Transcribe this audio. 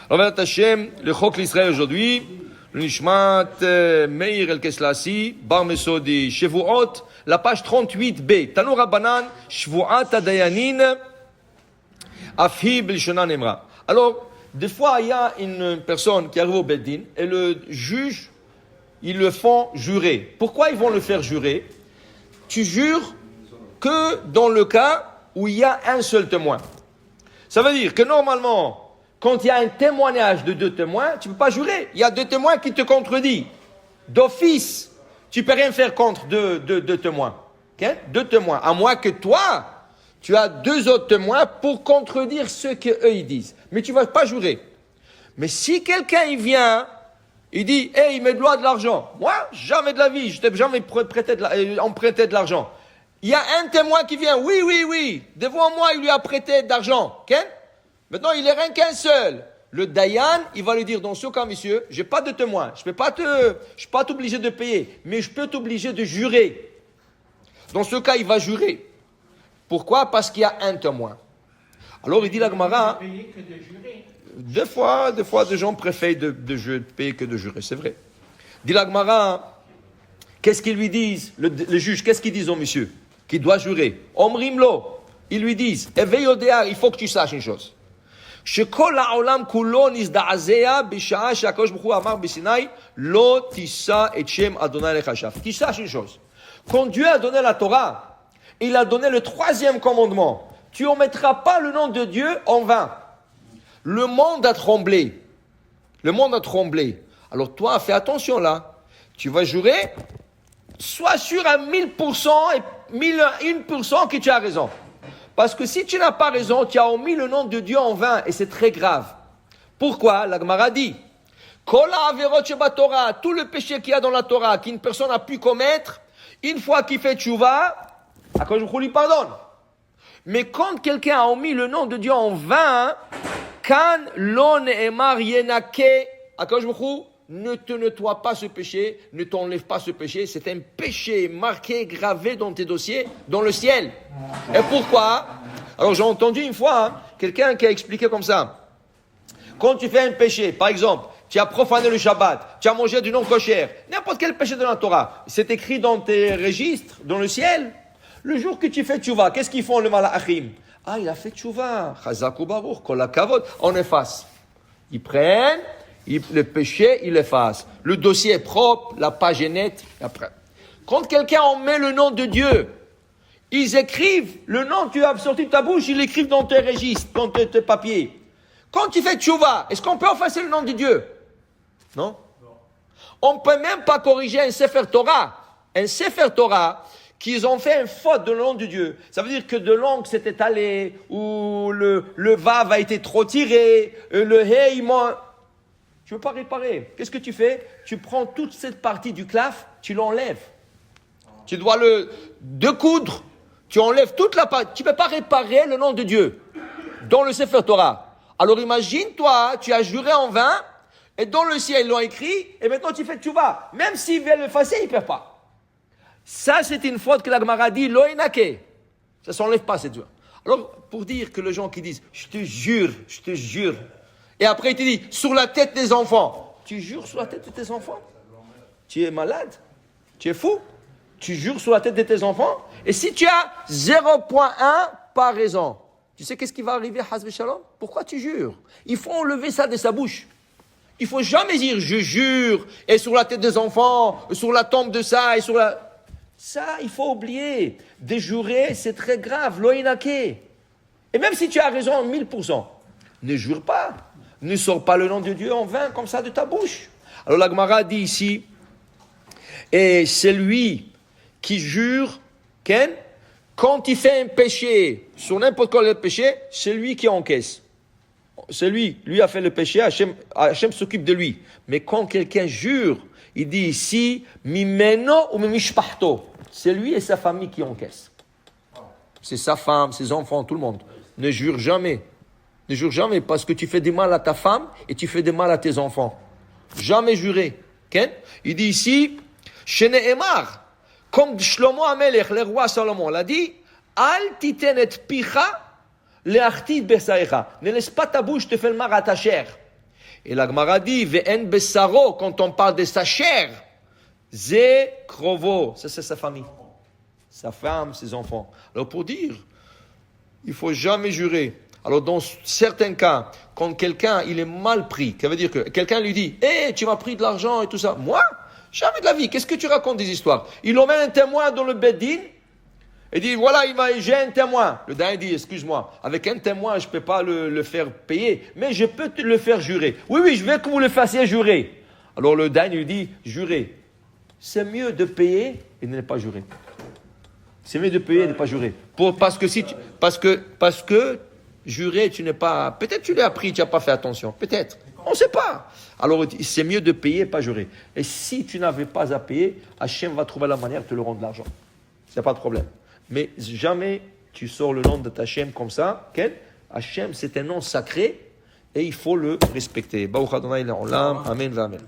Ravat Hashem, le Chok l'Israël aujourd'hui, le Nishmat Meir El Keslasi, Bar Mesodi, Shevuot, la page 38b, Tanu Rabbanan, Shvuat Adayanin, Afhi B'Lishona Nemra. Alors, des fois, il y a une personne qui arrive au Beddin et le juge, ils le font jurer. Pourquoi ils vont le faire jurer? Tu jures que dans le cas où il y a un seul témoin. Ça veut dire que normalement, quand il y a un témoignage de deux témoins, tu ne peux pas jurer. Il y a deux témoins qui te contredisent. D'office, tu ne peux rien faire contre deux témoins. Okay? Deux témoins. À moins que toi, tu as deux autres témoins pour contredire ce qu'eux ils disent. Mais tu ne vas pas jurer. Mais si quelqu'un il vient, il dit, hey, il me doit de l'argent. Moi, jamais de la vie, je t'ai jamais emprunté de l'argent. Il y a un témoin qui vient, oui, devant moi, il lui a prêté de l'argent. Okay? Maintenant, il est rien qu'un seul. Le Dayan, il va lui dire, dans ce cas, monsieur, j'ai pas de témoin. Je suis pas t'obliger de payer, mais je peux t'obliger de jurer. Dans ce cas, il va jurer. Pourquoi? Parce qu'il y a un témoin. Alors, il dit la Gemara, des fois, des gens préfèrent de payer que de jurer, c'est vrai. Dit la Gemara, qu'est-ce qu'ils lui disent, le juge, qu'est-ce qu'ils disent au monsieur qui doit jurer? Omrimlo, ils lui disent, éveille au dehors, il faut que tu saches une chose. שכל העולם כולו נזדעזע בשעה שהקדוש ברוך הוא אמר בסיני לא תישא את שם אדוני לך שווא. Tu saches une chose. Quand Dieu a donné la Torah, il a donné le troisième commandement. Tu ne mettras pas le nom de Dieu en vain. Le monde a tremblé. Le monde a tremblé. Alors toi, fais attention là. Tu vas jurer, sois sûr à 1000% et 1001% que tu as raison. Parce que si tu n'as pas raison, tu as omis le nom de Dieu en vain et c'est très grave. Pourquoi? La Gemara dit, Kol ha'averot sheba Torah, tout le péché qu'il y a dans la Torah, qu'une personne a pu commettre, une fois qu'il fait tchouva, Akadosh Baruch Hu lui pardonne. Mais quand quelqu'un a omis le nom de Dieu en vain, Kan lo ne'emar yenake, Akadosh Baruch Hu ne te nettoie pas ce péché, ne t'enlève pas ce péché, c'est un péché marqué, gravé dans tes dossiers, dans le ciel. Et pourquoi? Alors j'ai entendu une fois quelqu'un qui a expliqué comme ça. Quand tu fais un péché, par exemple, tu as profané le Shabbat, tu as mangé du non-kosher, n'importe quel péché de la Torah, c'est écrit dans tes registres, dans le ciel. Le jour que tu fais tchouva, qu'est-ce qu'ils font le malachim? Ah, il a fait tchouva, chazak ou baruch, kol hakavod, on efface. Ils prennent le péché, il efface. Le dossier est propre, la page est nette. Après, quand quelqu'un en met le nom de Dieu, ils écrivent le nom que tu as sorti de ta bouche, ils l'écrivent dans tes registres, dans tes papiers. Quand tu fais tchouva, est-ce qu'on peut effacer le nom de Dieu? Non. On ne peut même pas corriger un Sefer Torah. Un Sefer Torah, qu'ils ont fait une faute de nom de Dieu. Ça veut dire que de l'ongle s'est étalé, ou le vav a été trop tiré, le hey, tu ne veux pas réparer. Qu'est-ce que tu fais? Tu prends toute cette partie du claf, tu l'enlèves. Tu dois le découdre. Tu enlèves toute la partie. Tu ne peux pas réparer le nom de Dieu dans le Sefer Torah. Alors imagine-toi, tu as juré en vain, et dans le ciel, ils l'ont écrit, et maintenant tu fais tchouva. Même s'ils veulent l'effacer, ils ne peuvent pas. Ça, c'est une faute que la Gemara dit, loïnake. Ça ne s'enlève pas, cette joie. Alors, pour dire que les gens qui disent, je te jure, et après, il te dit, sur la tête des enfants. Tu jures sur la tête de tes enfants? Tu es malade? Tu es fou? Tu jures sur la tête de tes enfants? Et si tu as 0.1 par raison, tu sais qu'est-ce qui va arriver, Hazve Shalom? Pourquoi tu jures? Il faut enlever ça de sa bouche. Il faut jamais dire, je jure, et sur la tête des enfants, sur la tombe de ça, et sur la... Ça, il faut oublier. Déjurer, c'est très grave. Loïnake. Et même si tu as raison 1000%, ne jure pas. Ne sors pas le nom de Dieu en vain comme ça de ta bouche. Alors la Gemara dit ici, et c'est lui qui jure, Ken, quand il fait un péché, sur n'importe quel péché, c'est lui qui encaisse. C'est lui a fait le péché, Hachem s'occupe de lui. Mais quand quelqu'un jure, il dit ici, mimeno ou mimishpachto, c'est lui et sa famille qui encaissent. C'est sa femme, ses enfants, tout le monde. Ne jure jamais. Ne jure jamais parce que tu fais du mal à ta femme et tu fais du mal à tes enfants. Jamais jurer. Okay? Il dit ici, Shene Emar, comme Shlomo Amelech, le roi Salomon, l'a dit, Al titen et picha le'artit besaecha. Ne laisse pas ta bouche te faire le mal à ta chair. Et la Gemara dit, ve'en besaro, quand on parle de sa chair, ze krovo, ça c'est sa famille, sa femme, ses enfants. Alors pour dire, il faut jamais jurer. Alors dans certains cas, quand quelqu'un il est mal pris, ça veut dire que quelqu'un lui dit, tu m'as pris de l'argent et tout ça. Moi, jamais de la vie. Qu'est-ce que tu racontes des histoires? Il emmène un témoin dans le Beddin et dit, voilà, j'ai un témoin. Le daïn dit, excuse-moi, avec un témoin, je ne peux pas le faire payer, mais je peux te le faire jurer. Oui, je veux que vous le fassiez jurer. Alors le daïn lui dit, jurer. C'est mieux de payer et de ne pas jurer. C'est mieux de payer et de ne pas jurer. Parce que jurer, tu n'es pas... Peut-être tu l'as appris, tu n'as pas fait attention. Peut-être. On ne sait pas. Alors, c'est mieux de payer et pas jurer. Et si tu n'avais pas à payer, Hachem va trouver la manière de te le rendre l'argent. C'est pas de problème. Mais jamais tu sors le nom de ta Hachem comme ça. Hachem, c'est un nom sacré et il faut le respecter. Baruch Adonai Le'olam. Amen.